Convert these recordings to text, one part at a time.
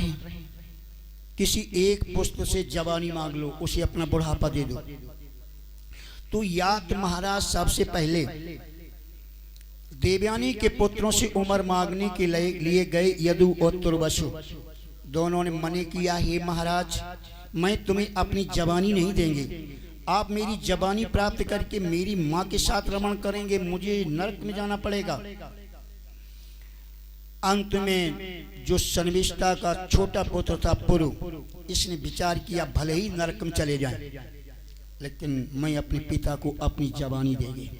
रहे हैं, किसी एक पुत्र से जवानी मांग लो, उसे अपना बुढ़ापा दे दो। तो यात महाराज सबसे पहले देवयानी के पुत्रों से उम्र मांगने के लिए गए। यदु और तुर्वसु दोनों ने मने किया, हे महाराज, मैं तुम्हें अपनी जवानी नहीं देंगे, आप मेरी जवानी प्राप्त करके मेरी माँ के साथ रमण करेंगे, मुझे नरक में जाना पड़ेगा। अंत में जो शर्मिष्ठा का छोटा पुत्र था पुरु, इसने विचार किया भले ही नरक में चले जाएं, लेकिन मैं अपने पिता को अपनी जवानी देंगे।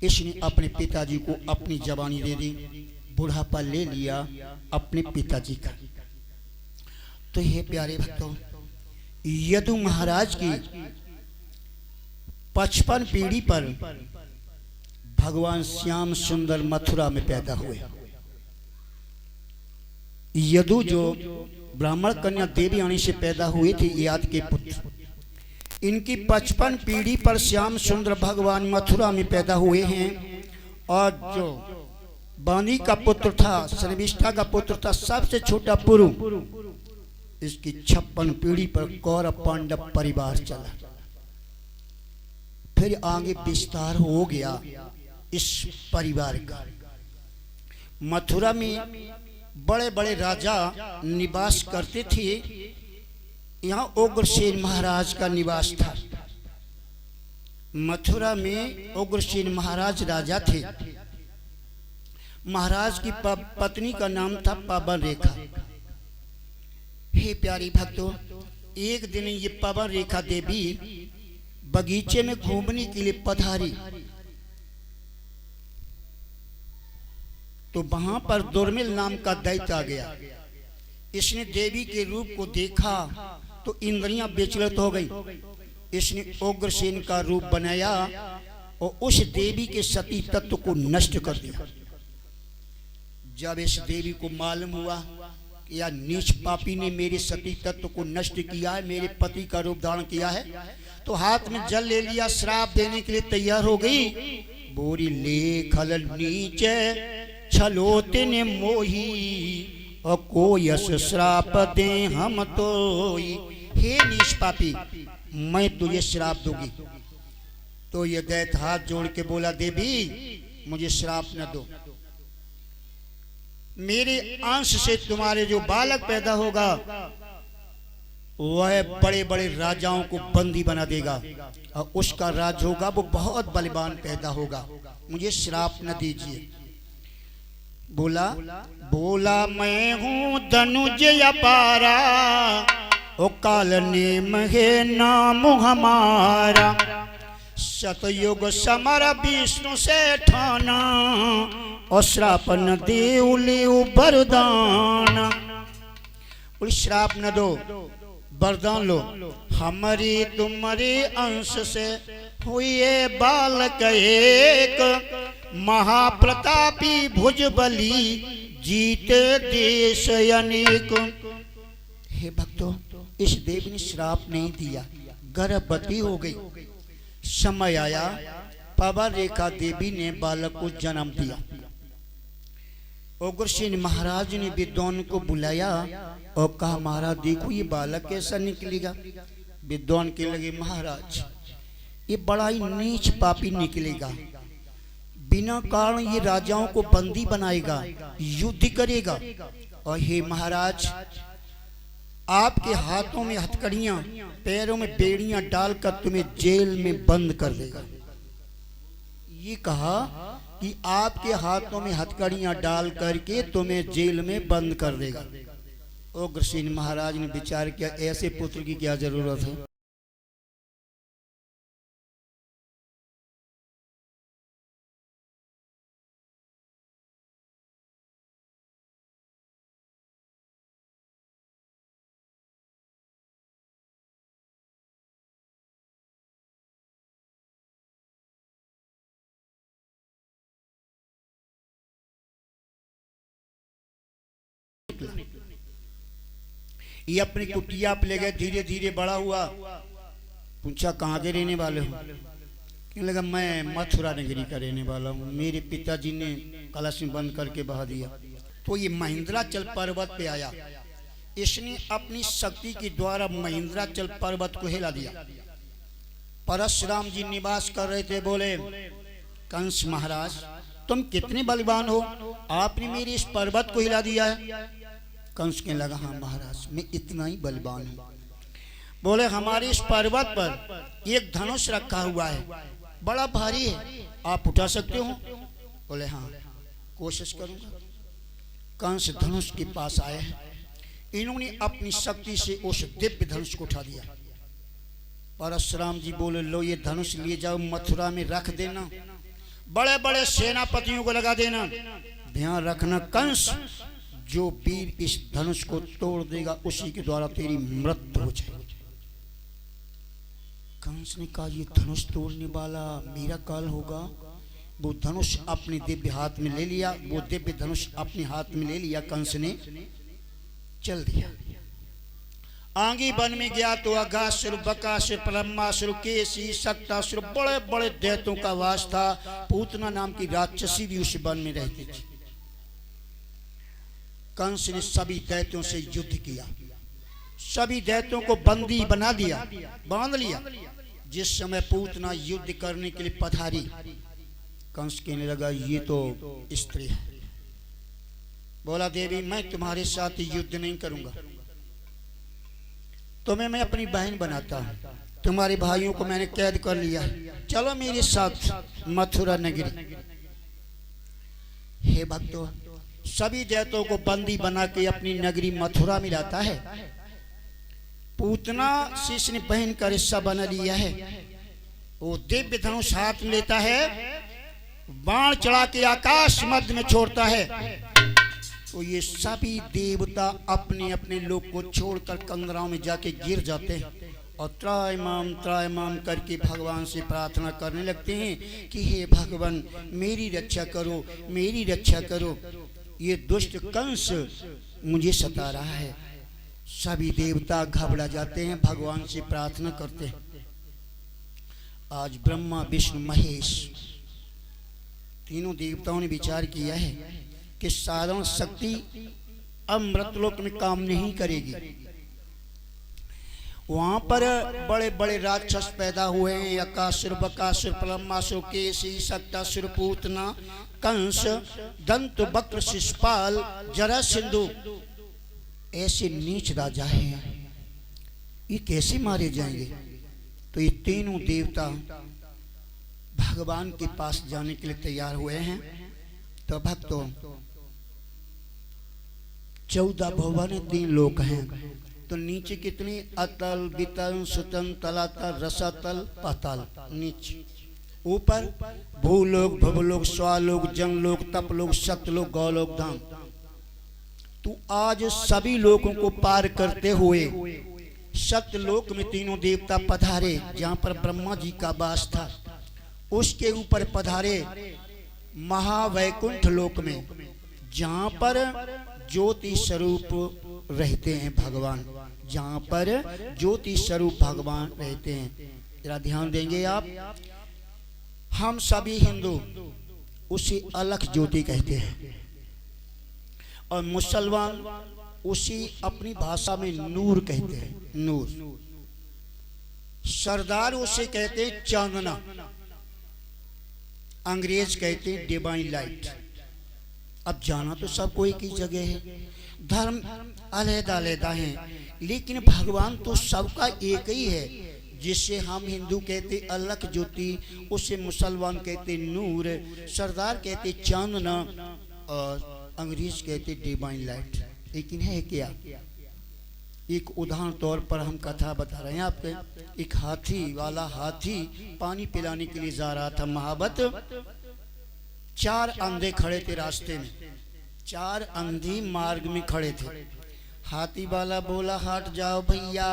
इसने अपने पिताजी को अपनी जवानी दे दी, बुढ़ापा ले लिया अपने पिताजी का। तो हे प्यारे भक्तों, यदु महाराज की 55 पीढ़ी पर भगवान श्याम सुंदर मथुरा में पैदा हुए। यदु जो ब्राह्मण कन्या देवयानी से पैदा हुए थे, याद के पुत्र, इनकी 55 पीढ़ी पर श्याम सुंदर भगवान मथुरा में पैदा हुए हैं। और जो बानी का पुत्र था, शर्मिष्ठा का पुत्र था, सबसे छोटा पुरु, इसकी 56 पीढ़ी पर कौरव पांडव परिवार चला। फिर आगे विस्तार हो गया इस परिवार का। मथुरा में बड़े बड़े राजा निवास करते थे। यहाँ उग्रसेन महाराज का निवास था। मथुरा में उग्रसेन महाराज राजा थे। महाराज की पत्नी का नाम था पवन रेखा। हे प्यारी भक्तों, एक दिन ये पवन रेखा देवी बगीचे में घूमने के लिए पधारी, तो वहां पर दुर्मिल नाम का दैत्य आ गया। इसने देवी के रूप को देखा तो इंद्रियां विचलित हो गई। इसने उग्रसेन का रूप बनाया और उस देवी के सती तत्व को नष्ट कर दिया। जब इस देवी को मालूम हुआ कि या नीच पापी ने मेरे सती तत्व को नष्ट किया है, मेरे पति का रूप धारण किया है, तो हाथ में जल ले लिया, श्राप देने के लिए तैयार हो गई। बोरी ले खल नीचे छलोते ने मोही, और को यश श्राप दे हम तो। हे नीच पापी, मैं तुझे श्राप दूंगी। तो ये दैत्य हाथ जोड़ के बोला, देवी मुझे श्राप न दो, मेरे अंश से तुम्हारे जो बालक पैदा होगा वह बड़े बड़े राजाओं को बंदी बना देगा, और उसका राज होगा वो बहुत बलवान पैदा होगा, मुझे श्राप न दीजिए। बोला मैं हूँ धनुज अपारा, ओ काल नेम है नाम हमारा, सतयुग समर विष्णु से ठाना, और श्राप न देऊ लेऊ वरदान। श्राप न दो, वरदान लो। हमारे तुम्हारे अंश से हुए बालक एक, महाप्रतापी भुजबली जीते देश अनेक। हे भक्तों, इस देवी ने श्राप नहीं दिया, गर्भवती हो गई। समय आया, पवन रेखा देवी ने बालक को जन्म दिया। उग्रसेन महाराज ने विद्वान को बुलाया और कहा, महाराज देखो ये बालक कैसा निकलेगा। विद्वान के लगे, महाराज ये बड़ा ही नीच पापी निकलेगा, बिना कारण ये राजाओं को बंदी बनाएगा, युद्ध करेगा, और हे महाराज आपके हाथों में हथकड़ियां, पैरों में बेड़ियां डालकर तुम्हें जेल में बंद कर देगा। ये कहा कि आपके हाथों में हथकड़ियां डाल करके तुम्हें जेल में बंद कर देगा। उग्रसेन महाराज ने विचार किया, ऐसे पुत्र की क्या जरूरत है। ये अपनी कुटिया पे ले गए, धीरे धीरे बड़ा हुआ। पूछा कहाँ के रहने वाले हो? कहने लगा मैं मथुरा नगरी का रहने वाला हूँ, मेरे पिताजी ने कलश में बंद करके बहा दिया। तो ये महेंद्राचल पर्वत पे आया। इसने अपनी शक्ति के द्वारा महेंद्राचल पर्वत को हिला दिया। परशुराम जी निवास कर रहे थे, बोले कंस महाराज तुम कितने बलवान हो, आपने मेरे इस पर्वत को हिला दिया है। कंस कहने लगा हाँ महाराज मैं इतना ही बलवान हूँ। बोले हमारे इस पर्वत पर एक धनुष रखा हुआ है, बड़ा भारी है, आप उठा सकते हो। बोले हाँ कोशिश करूंगा। कंस धनुष के पास आए हैं, इन्होंने अपनी शक्ति से उस दिव्य धनुष को उठा दिया। परशुराम जी बोले लो ये धनुष लिए जाओ मथुरा में रख देना, बड़े बड़े सेनापतियों को लगा देना, ध्यान रखना कंस जो वीर इस धनुष को तोड़ देगा उसी के द्वारा तेरी मृत्यु हो जाएगी। कंस ने कहा ये धनुष तोड़ने वाला मेरा काल होगा। वो धनुष अपने दिव्य हाथ में ले लिया, वो दिव्य धनुष अपने हाथ में ले लिया, कंस ने चल दिया। आंगी वन में गया तो अगासुर, बकासुर, ब्रह्मासुर, केसी, सक्तासुर बड़े बड़े दैत्यों का वास था। पूतना नाम की राक्षसी भी उस वन में रहती थी। कंस ने सभी दैत्यों से युद्ध किया, सभी दैत्यों को बंदी बना दिया, बांध लिया। जिस समय पूतना युद्ध करने के लिए पधारी, कंस कहने लगा ये तो स्त्री है। बोला देवी मैं तुम्हारे साथ युद्ध नहीं करूंगा, तुम्हें मैं अपनी बहन बनाता हूं, तुम्हारे भाइयों को मैंने कैद कर लिया है, चलो मेरे साथ मथुरा नगरी। हे भक्तों सभी दैत्यों को बंदी बना के अपनी नगरी मथुरा में लाता है। पूतना से इसने बहन का रिश्ता बना लिया है। वो दिव्य धनुष हाथ में लेता है, बाण चढ़ा के आकाश मध्य में छोड़ता है तो ये सभी देवता अपने अपने लोग को छोड़कर कंदराओं में जाके गिर जाते हैं और त्रायमाम करके भगवान से प्रार्थना करने लगते हैं कि हे भगवान मेरी रक्षा करो, मेरी रक्षा करो, ये दुष्ट कंस मुझे सता रहा है। सभी देवता घबरा जाते हैं, भगवान से प्रार्थना करते हैं। आज ब्रह्मा विष्णु महेश तीनों देवताओं ने विचार किया है कि साधारण शक्ति अब मृतलोक में काम नहीं करेगी। वहां पर बड़े बड़े राक्षस पैदा हुए हैं, अकासुर, बकासुर, ब्रह्मासुर, केसी, सक्तासुर, पूतना, कंस, दंत, वक्र, शिशुपाल, जरासंधु, ऐसे नीच राजा हैं, ये कैसे मारे जाएंगे। तो ये तीनों देवता भगवान के पास जाने के लिए तैयार हुए हैं। तो भक्तों 14 भुवन 3 लोक हैं, तो नीचे कितनी अतल, वितल, सुतल, तलातल, रसातल, पाताल। नीचे ऊपर भूलोक, भवलोक, स्वालोक, जनलोक, तपलोक, सतलोक, गौलोक, धाम। तो आज सभी लोगों को पार करते हुए सतलोक में तीनों देवता पधारे, जहाँ पर ब्रह्मा जी का वास था। उसके ऊपर पधारे महावैकुंठ लोक में, जहाँ पर ज्योति स्वरूप रहते हैं भगवान, जहाँ पर ज्योति स्वरूप भगवान रहते हैं। जरा ध्यान देंगे आप, हम सभी हिंदू उसे अलख ज्योति कहते हैं और मुसलमान उसी अपनी भाषा में नूर कहते हैं, नूर। सरदार उसे कहते हैं चांदना, अंग्रेज कहते हैं डिवाइन लाइट। अब जाना तो सबको एक ही जगह है, धर्म अलग अलग हैं, लेकिन भगवान तो सबका एक ही है। जिसे हम हिंदू कहते अलख ज्योति, उसे मुसलमान कहते नूर, सरदार कहते चांदना और अंग्रेज कहते डिवाइन लाइट। लेकिन है क्या? एक उदाहरण तौर पर हम कथा बता रहे हैं आपके। एक हाथी वाला हाथी पानी पिलाने के लिए जा रहा था महाबत। 4 अंधे खड़े थे रास्ते में, 4 अंधी मार्ग में खड़े थे। हाथी वाला बोला हट जाओ भैया,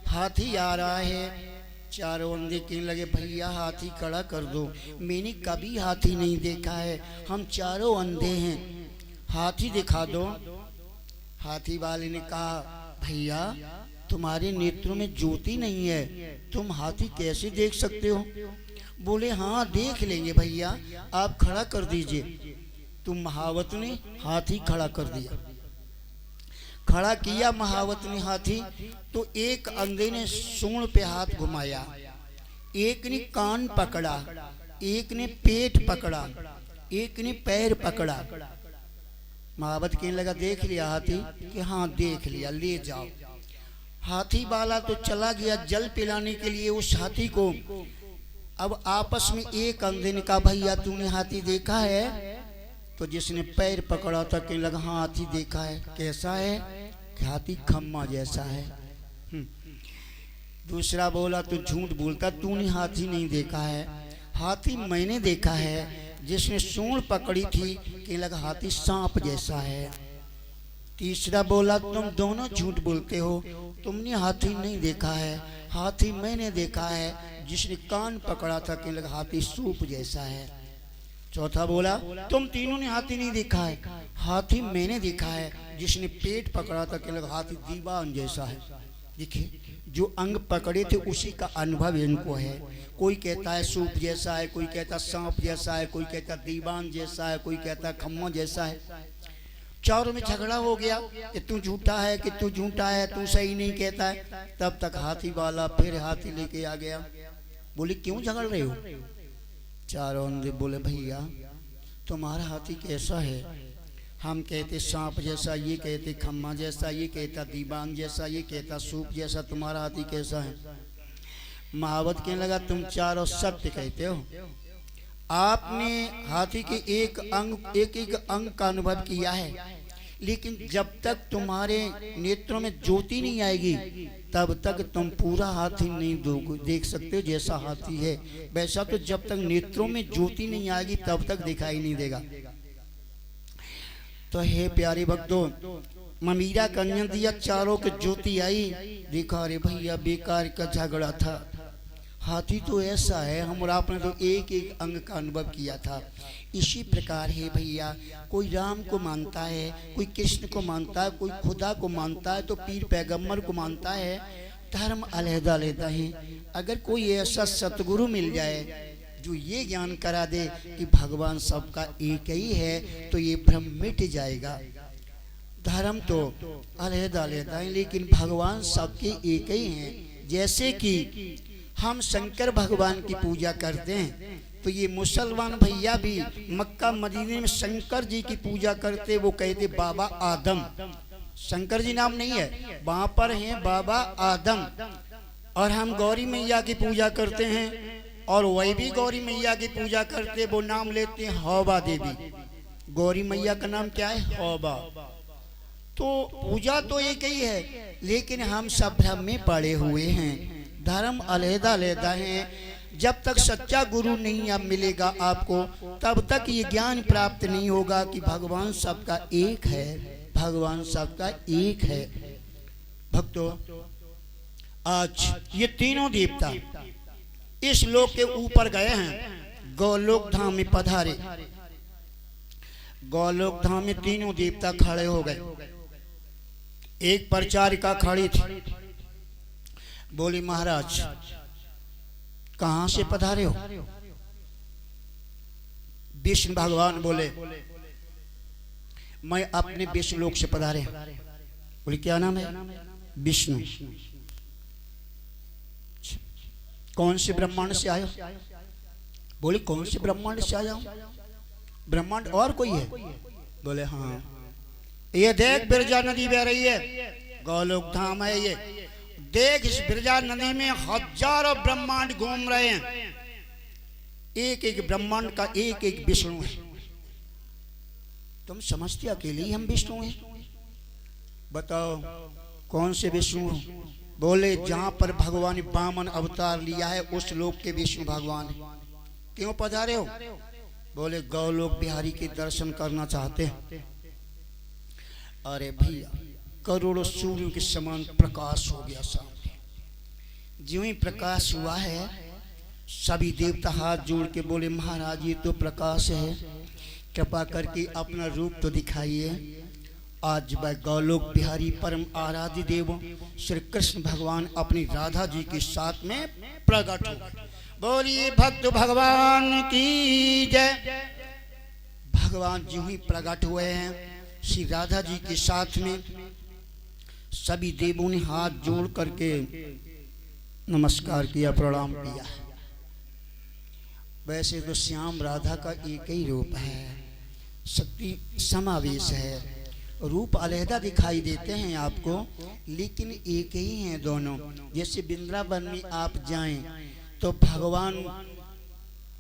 हाथी आ रहा है। चारों अंधे कहने लगे भैया हाथी खड़ा कर दो, मैंने कभी हाथी नहीं देखा है, हम चारों अंधे हैं, हाथी दिखा दो। हाथी वाले ने कहा भैया तुम्हारे नेत्रों में ज्योति नहीं है, तुम हाथी कैसे देख सकते हो? बोले हाँ देख लेंगे भैया, आप खड़ा कर दीजिए। तुम महावत ने हाथी खड़ा कर दिया। खड़ा किया महावत ने हाथी, तो एक अंधे ने सूंड पे हाथ घुमाया, एक ने कान पकड़ा, एक ने पेट पकड़ा, एक ने पैर पकड़ा। महावत कहने लगा देख लिया हाथी? कि हाँ देख लिया, ले जाओ। हाथी वाला तो चला गया जल पिलाने के लिए उस हाथी को। अब आपस में एक अंधे ने कहा भैया तूने हाथी देखा है? तो जिसने पैर पकड़ा था कहने लगा हाँ हाथी देखा है। कैसा है? कि हाथी खम्मा जैसा है। दूसरा बोला तू झूठ बोलता, तूने हाथी नहीं देखा है। हाथी मैंने देखा है। जिसने सूंड पकड़ी थी कहने लगा हाथी सांप जैसा है। तीसरा बोला तुम दोनों झूठ बोलते हो, तुमने हाथी नहीं देखा है, हाथी मैंने देखा है। जिसने कान पकड़ा था कहने लगा हाथी सूप जैसा है। चौथा बोला तुम तीनों ने हाथी नहीं देखा है, हाथी मैंने देखा है। जिसने पेट पकड़ा था कहने लगा हाथी दीवान जैसा है। देखिए जो अंग पकड़े थे उसी का अनुभव इनको है। कोई कहता है सूप जैसा है, कोई कहता सांप जैसा है, कोई कहता दीवान जैसा है, कोई कहता खम्मा जैसा है। चारों में झगड़ा हो गया कि तू झूठा है, कि तू झूठा है, तू सही नहीं कहता है। तब तक हाथी वाला फिर हाथी लेके आ गया। बोले क्यों झगड़ रहे हो? चारों अंधे बोले भैया तुम्हारा हाथी कैसा है? हम कहते सांप जैसा, ये कहते खम्मा जैसा, ये कहता दीवान जैसा, ये कहता सूप जैसा, तुम्हारा हाथी कैसा है? महावत कहने लगा तुम चारों सत्य कहते हो। आपने हाथी के एक एक अंग का अनुभव किया है, लेकिन जब तक तुम्हारे नेत्रों में ज्योति नहीं आएगी तब तक तुम पूरा हाथी नहीं देख सकते। जैसा हाथी है वैसा तो जब तक नेत्रों में ज्योति नहीं आएगी तब तक दिखाई नहीं देगा। तो हे प्यारे भक्तों, ममीरा का अंजन दिया, चारों के ज्योति आई। देखा अरे भैया बेकार का झगड़ा था, हाथी तो ऐसा है, हम और आपने तो एक एक अंग का अनुभव किया था। इसी प्रकार है भैया, कोई राम को मानता है, कोई कृष्ण को मानता है, कोई खुदा को मानता है, तो पीर पैगंबर को मानता है। धर्म अलहदा अलहदा है। अगर कोई ऐसा सतगुरु मिल जाए जो ये ज्ञान करा दे कि भगवान सबका एक ही है, तो ये भ्रम मिट जाएगा। धर्म तो अलहदा अलहदा है, लेकिन भगवान सबके एक ही हैं। जैसे कि हम शंकर भगवान की पूजा करते हैं, तो ये मुसलमान भैया भी मक्का मदीने में शंकर जी की पूजा करते। वो कहते बाबा आदम, शंकर जी नाम नहीं है, वहां पर हैं बाबा आदम। और हम गौरी मैया की पूजा करते हैं, और वही भी गौरी मैया की पूजा करते, वो नाम लेते हैं हौबा देवी। गौरी मैया का नाम क्या है? हौबा। तो पूजा तो एक ही है, लेकिन हम सब भ्रम में पड़े हुए हैं। धर्म अलहदा अलहदा है। जब तक सच्चा गुरु नहीं अब मिलेगा आपको, तब तक ये ज्ञान प्राप्त नहीं होगा कि भगवान सबका एक है, भगवान सबका एक है। भक्तों, आज ये तीनों देवता इस लोक के ऊपर गए हैं, गोलोक धाम में पधारे। गोलोक धाम में तीनों देवता खड़े हो गए। एक परिचारिका खड़ी थी, बोली महाराज कहां से पधारे हो? विष्णु भगवान बोले मैं अपने विष्णु लोक से पधारे। बोली क्या नाम है? विष्णु। कौन से ब्रह्मांड से आए हो? बोले कौन से ब्रह्मांड से आया हूं? ब्रह्मांड और कोई है? बोले हाँ। ये देख बिरजा नदी बह रही है, गोलोक धाम है ये। देख इस बिरजा नदी में हजारों ब्रह्मांड घूम रहे हैं, एक एक ब्रह्मांड का एक एक विष्णु है। तुम समझते अकेले ही हम विष्णु हैं? बताओ कौन से विष्णु? बोले जहां पर भगवान वामन अवतार लिया है उस लोक के विष्णु भगवान। क्यों पधारे हो? बोले गौलोक बिहारी के दर्शन करना चाहते हैं। अरे भैया, करोड़ों सूर्यों के समान प्रकाश हो गया सामने। ज्यों ही प्रकाश हुआ है, सभी देवता हाथ जोड़ के बोले महाराज ये तो प्रकाश है, कृपा करके अपना रूप तो दिखाइए। आज वह गौलोक बिहारी परम आराध्य देव श्री कृष्ण भगवान अपनी राधा जी के साथ में प्रकट हो गए। बोलिए भक्त भगवान की जय। भगवान जी ही प्रकट हुए हैं श्री राधा जी के साथ में। सभी देवों ने हाथ जोड़ करके नमस्कार किया, प्रणाम किया। वैसे तो श्याम राधा का एक ही रूप है, शक्ति समावेश है, रूप अलहदा दिखाई देते हैं आपको, लेकिन एक ही हैं दोनों। जैसे वृंदावन में आप जाएं तो भगवान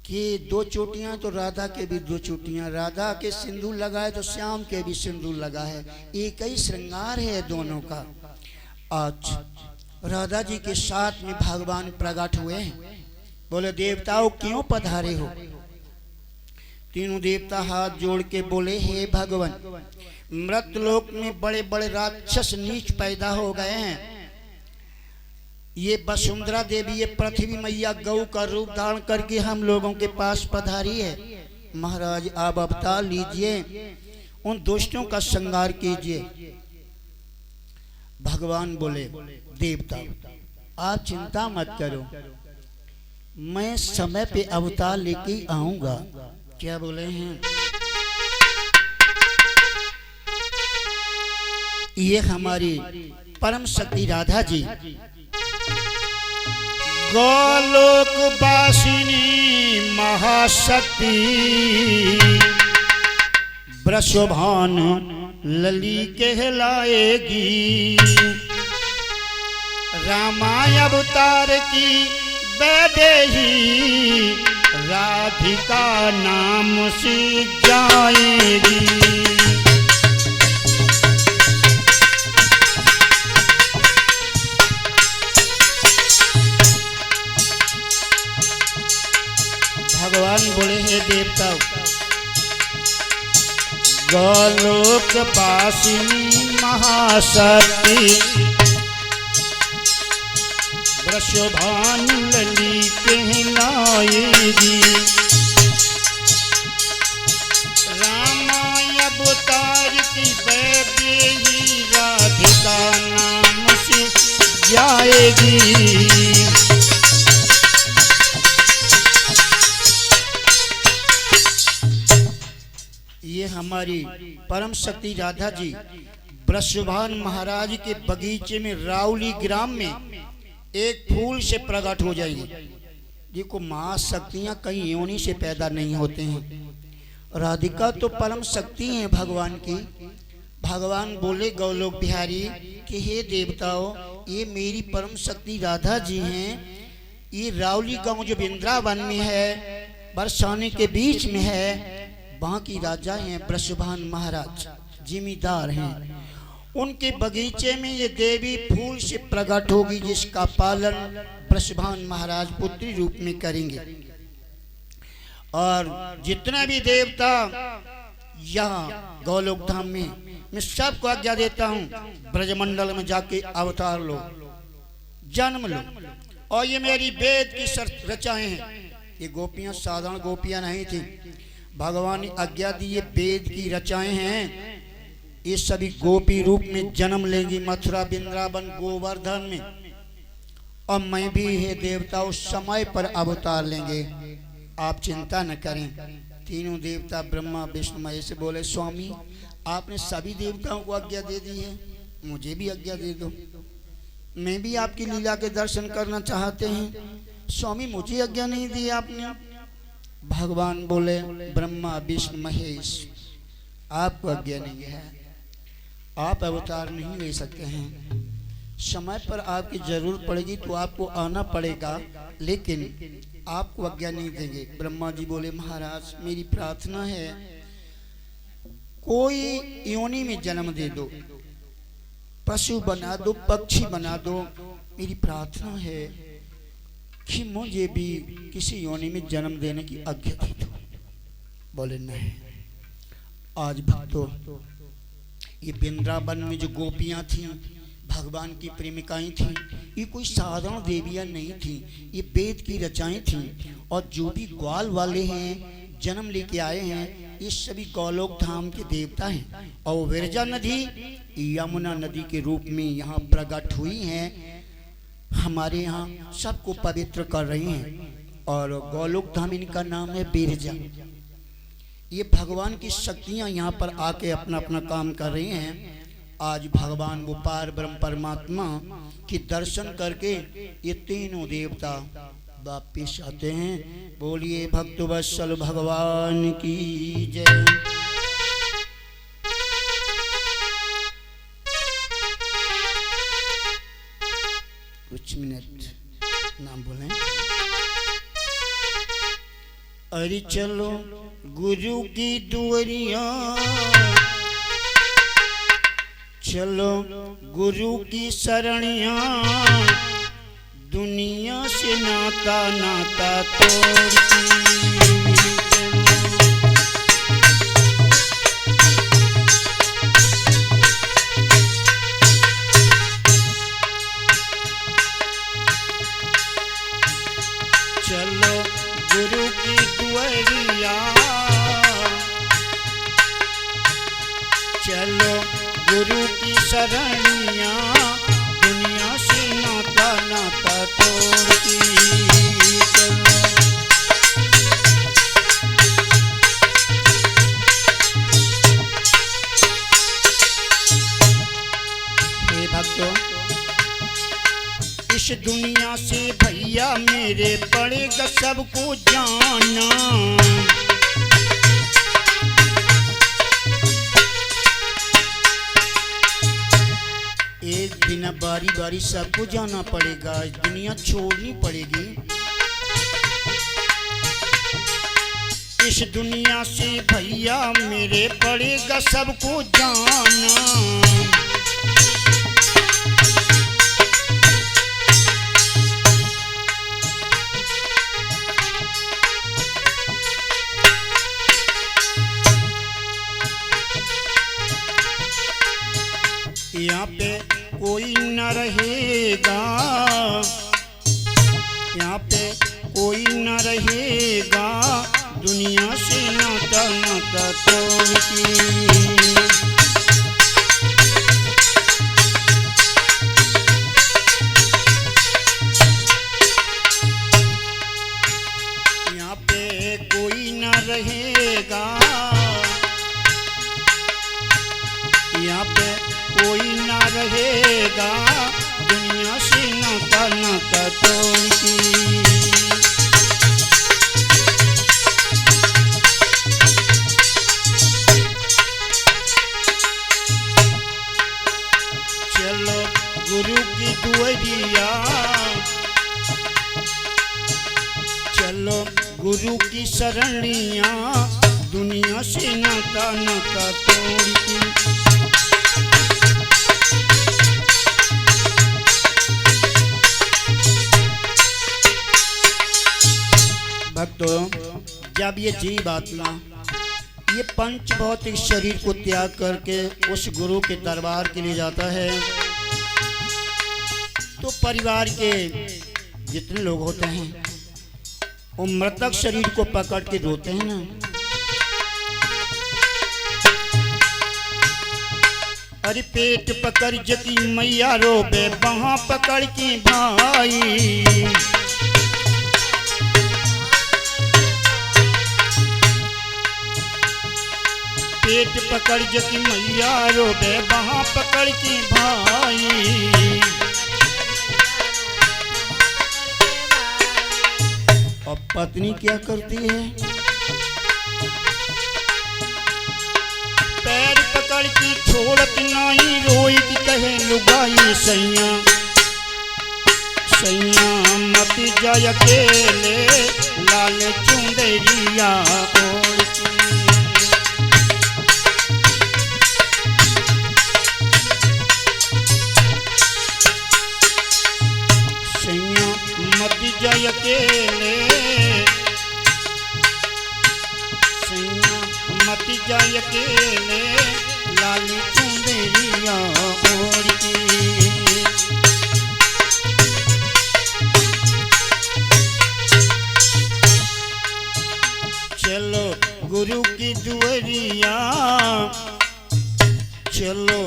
के दो चोटियां, तो राधा के भी दो चोटियां, राधा के सिंदूर लगा है तो श्याम के भी सिंदूर लगा है, एक ही श्रृंगार है दोनों का। आज राधा जी के साथ में भगवान प्रकट हुए हैं। बोले देवताओं क्यों पधारे हो? तीनों देवता हाथ जोड़ के बोले हे भगवान, मृतलोक में बड़े बड़े राक्षस नीच पैदा हो गए हैं। ये वसुंधरा देवी, ये पृथ्वी मैया गौ का रूप धारण करके हम लोगों के पास पधारी है। महाराज आप अवतार लीजिए, उन दुष्टों का संहार कीजिए। भगवान बोले देवता आप चिंता मत करो, मैं समय पे अवतार लेके आऊंगा। क्या बोले हैं? ये हमारी परम शक्ति राधा जी गोलोक वासिनी महाशक्ति वृषभान लली कहलाएगी। रामाय अवतार की वैदेही राधिका नाम से जाएगी। भगवान बोले हे देवता, गोलोक वासिनी महाशक्ति वृषभान लली कहलाएगी। रामाय अवतार की वैदेही राधिका नाम से जाएगी। ये हमारी परम शक्ति राधा जी वृषभान महाराज के बगीचे में राउली ग्राम में एक फूल से प्रकट हो जाएंगे। देखो महाशक्तियां कहीं योनि से पैदा नहीं होते हैं। राधिका तो परम शक्ति है भगवान की। भगवान बोले गोलोक बिहारी कि हे देवताओं, ये मेरी परम शक्ति राधा जी हैं। ये राउली गांव जो वृंदावन में है, बरसाने के बीच में है, वहाँ की राजा हैं वृषभान महाराज, जिम्मेदार हैं। उनके बगीचे में ये देवी फूल से प्रकट होगी, जिसका पालन वृषभान महाराज पुत्री रूप में करेंगे। और जितने भी देवता यहाँ गोलोक धाम में, मैं सबको आज्ञा देता हूँ ब्रजमंडल में जाके अवतार लो, जन्म लो। और ये मेरी वेद की रचाएं हैं। ये गोपियाँ साधारण गोपियाँ नहीं थी, भगवान ने आज्ञा दी, ये वेद की रचाएं हैं। ये सभी गोपी रूप में जन्म लेंगी मथुरा, वृंदावन, गोवर्धन में। और मैं भी हे देवता उस समय पर अवतार लेंगे, आप चिंता न करें। तीनों देवता ब्रह्मा विष्णु महेश बोले स्वामी आपने सभी देवताओं को आज्ञा दे दी है, मुझे भी आज्ञा दे दो, मैं भी आपकी लीला के दर्शन करना चाहते हैं। स्वामी मुझे आज्ञा नहीं दी आपने। भगवान बोले ब्रह्मा विष्णु महेश आपको आज्ञा नहीं है, आप अवतार नहीं ले सकते हैं। समय पर आपकी जरूरत पड़ेगी तो आपको आना पड़ेगा, लेकिन आपको आज्ञा नहीं देंगे। ब्रह्मा जी बोले महाराज मेरी प्रार्थना है, कोई योनि में जन्म दे दो, पशु बना दो, पक्षी बना दो, मेरी प्रार्थना है कि मुझे भी किसी योनि में जन्म देने की आज्ञा दे दो। बोले नहीं। आज भक्तों, ये वृंदावन में जो गोपियां थीं, भगवान की प्रेमिकाएं थीं, ये कोई साधारण देवियां नहीं थीं, ये वेद की रचाएं थीं। और जो भी ग्वाल वाले हैं, जन्म लेके आए हैं, ये सभी गोलोक धाम के देवता हैं। और विरजा नदी यमुना नदी के रूप में यहाँ प्रकट हुई हैं, हमारे यहाँ सबको पवित्र कर रही हैं। और गोलोक धाम इनका नाम है विरजा। ये भगवान की शक्तियाँ यहाँ पर आके अपना अपना काम कर रही हैं। आज भगवान वो पार ब्रह्म परमात्मा के दर्शन करके ये तीनों देवता वापिस आते हैं। बोलिए भक्तवत्सल भगवान की जय। कुछ मिनट नाम बोलें। अरे चलो गुरु की दुआरिया, चलो गुरु की शरणिया, दुनिया से नाता नाता तोड़ चलो गुरु की दुआरिया, चलो गुरु की शरणिया, दुनिया से नाता नाता तोड़ती चलो। हे भक्तों, इस दुनिया से भैया मेरे पड़ेगा सबको जाना। एक दिन बारी बारी सबको जाना पड़ेगा, दुनिया छोड़नी पड़ेगी। इस दुनिया से भैया मेरे पड़ेगा सबको जाना। यहाँ पे कोई न रहेगा, यहाँ पे कोई न रहेगा, दुनिया से नाता नाता तोड़ती। यहाँ पे कोई न रहेगा, यहाँ पे कोई ना रहेगा, दुनिया से नाता नाता तोड़ती। चलो गुरु की दुआरिया, चलो गुरु की शरणिया, दुनिया से नाता नाता तोड़ती। भक्तों, जब ये जीव आत्मा ये पंच भौतिक शरीर को त्याग करके उस गुरु के दरबार के लिए जाता है, तो परिवार के जितने लोग होते हैं वो मृतक शरीर को पकड़ के रोते हैं ना। अरे पेट पकड़ जकी मैया रोबे, बाहाँ पकड़ के भाई। पेट पकड़ जकी मैया रोबे, बाहाँ पकड़ के भाई। अब पत्नी क्या करती है? पैर पकड़ के छोड़त नहीं, रोई की कहे लुगाई सैया, सैया मत जाय अकेले, लाल चुंदरिया ओढ़ के। मत जाय अकेले, सैया मत जाय अकेले, लाली चुंदरिया ओढ़ के। चलो गुरु की दुआरिया, चलो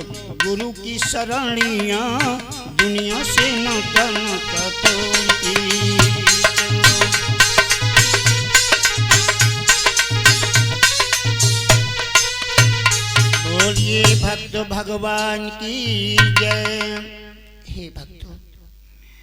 गुरु की शरणिया, दुनिया से नाता नाता तोड़ती। बोलिए भक्त साधु भगवान की जय। हे भक्तों,